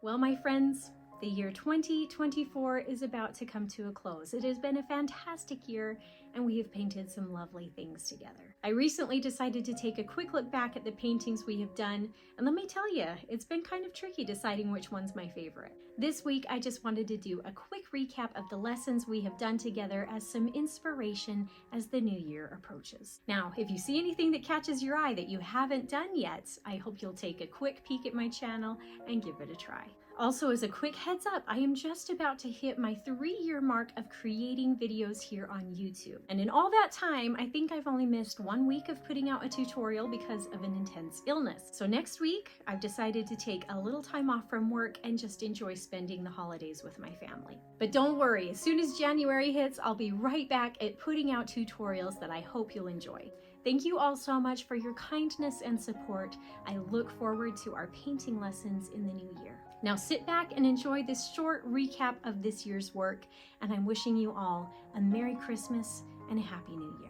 Well, my friends, the year 2024 is about to come to a close. It has been a fantastic year, and we have painted some lovely things together. I recently decided to take a quick look back at the paintings we have done, and let me tell you, it's been kind of tricky deciding which one's my favorite. This week, I just wanted to do a quick recap of the lessons we have done together as some inspiration as the new year approaches. Now, if you see anything that catches your eye that you haven't done yet, I hope you'll take a quick peek at my channel and give it a try. Also, as a quick heads up, I am just about to hit my 3-year mark of creating videos here on YouTube. And in all that time, I think I've only missed 1 week of putting out a tutorial because of an intense illness. So next week, I've decided to take a little time off from work and just enjoy spending the holidays with my family. But don't worry, as soon as January hits, I'll be right back at putting out tutorials that I hope you'll enjoy. Thank you all so much for your kindness and support. I look forward to our painting lessons in the new year. Now sit back and enjoy this short recap of this year's work, and I'm wishing you all a Merry Christmas and a Happy New Year.